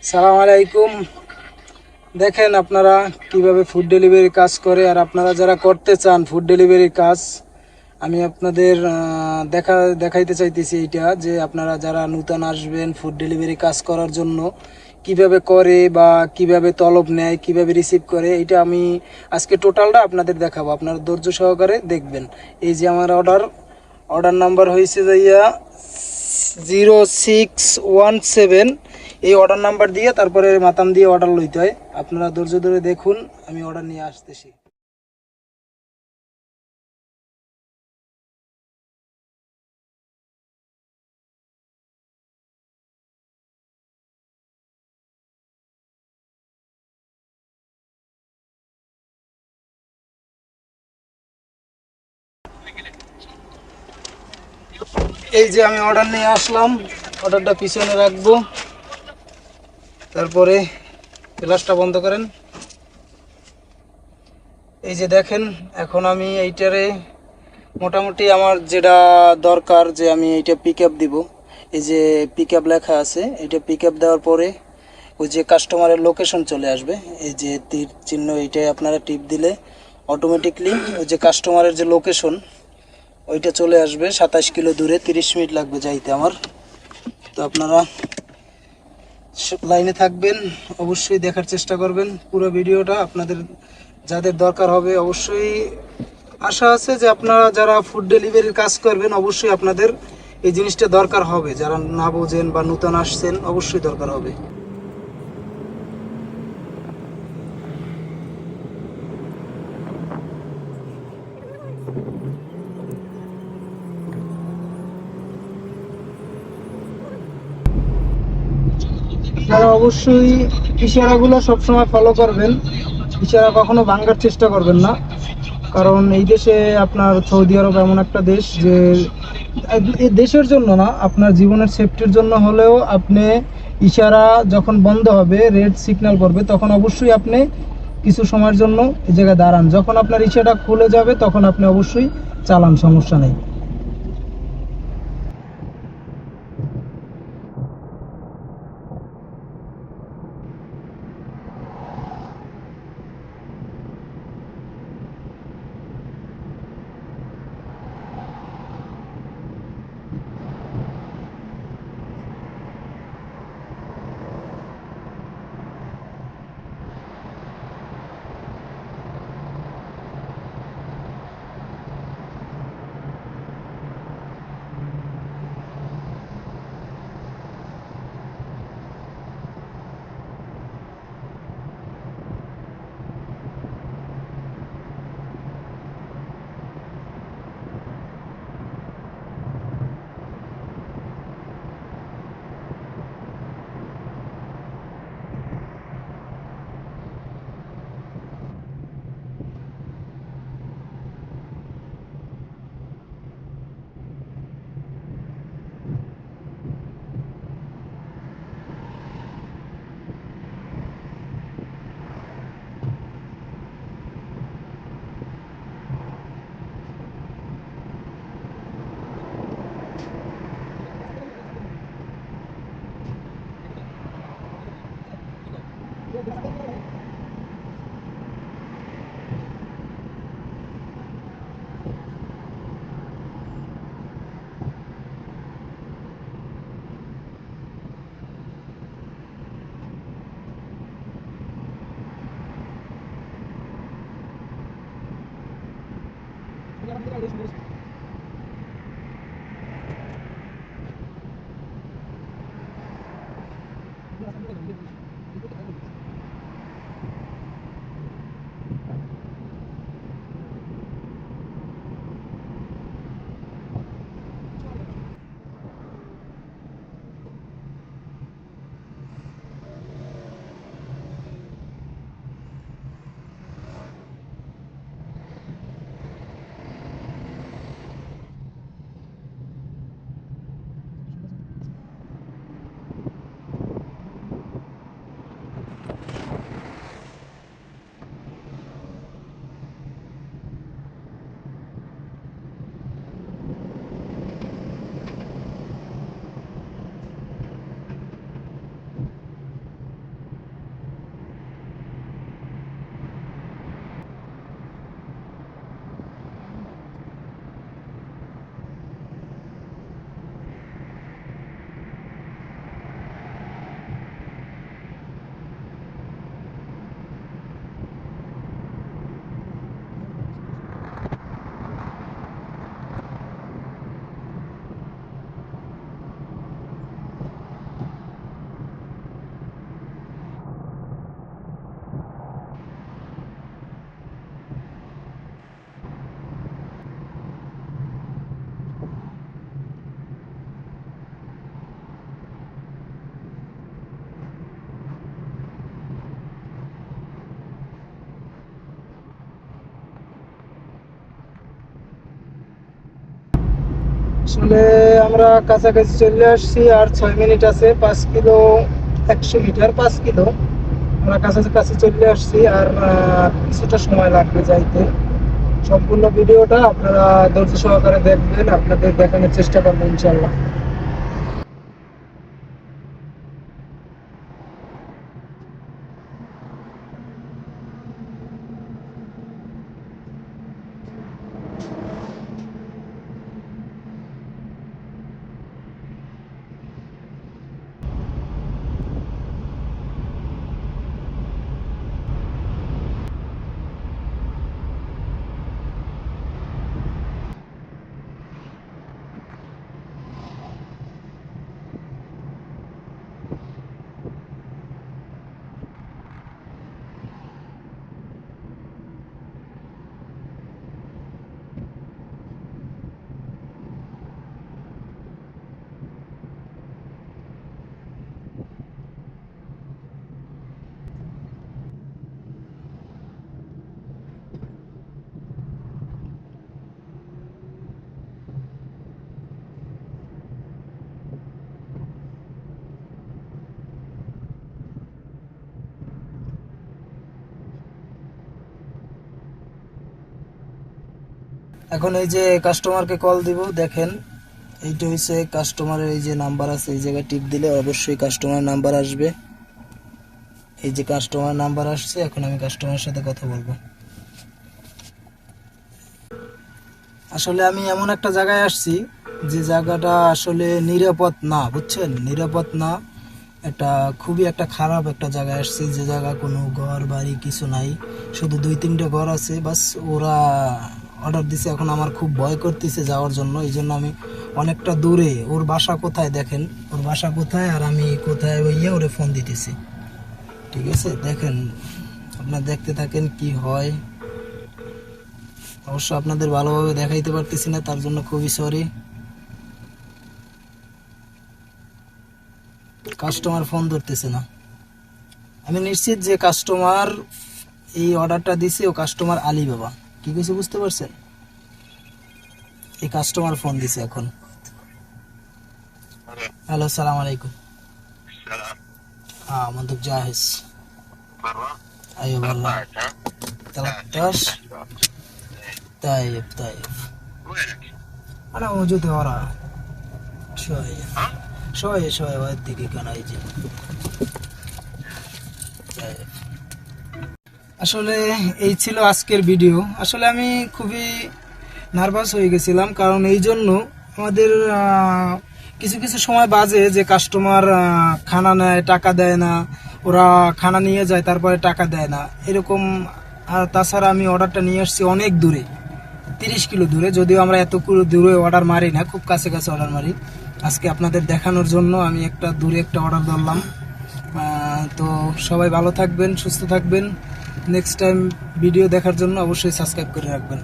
সালাম আলাইকুম। দেখেন আপনারা কিভাবে ফুড ডেলিভারি কাজ করে, আর আপনারা যারা করতে চান ফুড ডেলিভারির কাজ, আমি আপনাদের দেখাইতে চাইতেছি এইটা যে আপনারা যারা নূতন আসবেন ফুড ডেলিভারি কাজ করার জন্য কিভাবে করে বা কিভাবে তলব নেয়, কিভাবে রিসিভ করে, এটা আমি আজকে টোটালটা আপনাদের দেখাবো। আপনারা ধৈর্য সহকারে দেখবেন। এই যে আমার অর্ডার নাম্বার হয়েছে যাইয়া 0617। এই অর্ডার নাম্বার দিয়ে তারপরে মাতাম দিয়ে অর্ডার লইতে হয়। আপনারা ধৈর্য ধরে দেখুন, আমি অর্ডার নিয়ে আসতেছি। এই যে আমি অর্ডার নিয়ে আসলাম, অর্ডারটা পিছনে রাখবো, তারপরে গ্লাসটা বন্ধ করেন। এই যে দেখেন, এখন আমি এইটারে মোটামুটি আমার যেটা দরকার যে আমি এইটা পিক আপ দিব। এই যে পিক আপ লেখা আছে, এইটা পিক আপ দেওয়ার পরে ওই যে কাস্টমারের লোকেশন চলে আসবে। এই যে তীর চিহ্ন, এইটাই আপনারা টিপ দিলে অটোমেটিকলি ওই যে কাস্টমারের যে লোকেশন ওইটা চলে আসবে। 27 কিলো দূরে, 30 মিনিট লাগবে যাইতে আমার। তো আপনারা লাইনে থাকবেন, অবশ্যই দেখার চেষ্টা করবেন পুরো ভিডিওটা। আপনাদের যাদের দরকার হবে, অবশ্যই আশা আছে যে আপনারা যারা ফুড ডেলিভারির কাজ করবেন অবশ্যই আপনাদের এই জিনিসটা দরকার হবে। যারা না বোঝেন বা নতুন আসছেন অবশ্যই দরকার হবে। আপনারা অবশ্যই ইশারাগুলো সবসময় ফলো করবেন। ইশারা কখনো ভাঙার চেষ্টা করবেন না, কারণ এই দেশে আপনার সৌদি আরব এমন একটা দেশ যে এই দেশের জন্য না, আপনার জীবনের সেফটির জন্য হলেও আপনি ইশারা যখন বন্ধ হবে, রেড সিগন্যাল করবে, তখন অবশ্যই আপনি কিছু সময়ের জন্য এই জায়গায় দাঁড়ান। যখন আপনার ইশারাটা খুলে যাবে তখন আপনি অবশ্যই চালান, সমস্যা নেই। আসলে আমরা কাছাকাছি চলে আসছি, আর 6 মিনিট আছে। 5 কিলো, 100 মিটার, 5 কিলো আমরা কাছাকাছি চলে আসছি। আর কিছুটা সময় লাগবে যাইতে। সম্পূর্ণ ভিডিওটা আপনারা ধৈর্য সহকারে দেখবেন, আপনাদের দেখানোর চেষ্টা করবো ইনশাল্লাহ। এখন এই যে কাস্টমারকে কল দিব, দেখেন এইটা হচ্ছে কাস্টমারের এই যে নাম্বার আছে, এই জায়গায় টিপ দিলে অবশ্যই কাস্টমার নাম্বার আসবে। এই যে কাস্টমার নাম্বার আসছে, এখন আমি কাস্টমারের সাথে কথা বলবো। আসলে আমি এমন একটা জায়গায় আসছি যে জায়গাটা আসলে নিরাপদ না, বুঝছেন, নিরাপদ না। একটা খুবই একটা খারাপ একটা জায়গায় আসছি, যে জায়গা কোনো ঘর বাড়ি কিছু নাই, শুধু 2-3টা ঘর আছে বাস। ওরা অর্ডার দিছে, এখন আমার খুব ভয় করতেছে যাওয়ার জন্য। এই জন্য আমি অনেকটা দূরে, ওর বাসা কোথায় দেখেন, ওর বাসা কোথায় আর আমি কোথায়, ওইয়া ওরে ফোন দিতেছি। ঠিক আছে, দেখেন, আপনারা দেখতে থাকেন কি হয়। অবশ্য আপনাদের ভালোভাবে দেখাইতে পারতেছি না, তার জন্য খুবই সরি। কাস্টমার ফোন ধরতেছে না। আমি নিশ্চিত যে কাস্টমার এই অর্ডারটা দিছে, ও কাস্টমার আলী বাবা। কি কিছু বুঝতে পারছেন? এই কাস্টমার ফোন দিছে এখন। হ্যালো, সালাম আলাইকুম। हाँ منطق جاهز. ايوه والله 13. طيب طيب انا موجود ورا شوية شوية واديك انا يجي. طيب আসলে এই ছিল আজকের ভিডিও। আসলে আমি খুবই নার্ভাস হয়ে গেছিলাম, কারণ এই জন্য আমাদের কিছু কিছু সময় বাজে যে কাস্টমার খানা নেয়, টাকা দেয় না, ওরা খানা নিয়ে যায় তারপরে টাকা দেয় না, এরকম। আর তাছাড়া আমি অর্ডারটা নিয়ে আসছি অনেক দূরে, 30 কিলো দূরে, যদিও আমরা এত দূরে অর্ডার মারি না, খুব কাছে কাছে অর্ডার মারি। আজকে আপনাদের দেখানোর জন্য আমি একটা দূরে একটা অর্ডার ধরলাম। তো সবাই ভালো থাকবেন, সুস্থ থাকবেন। নেক্সট টাইম ভিডিও দেখার জন্য অবশ্যই সাবস্ক্রাইব করে রাখবেন।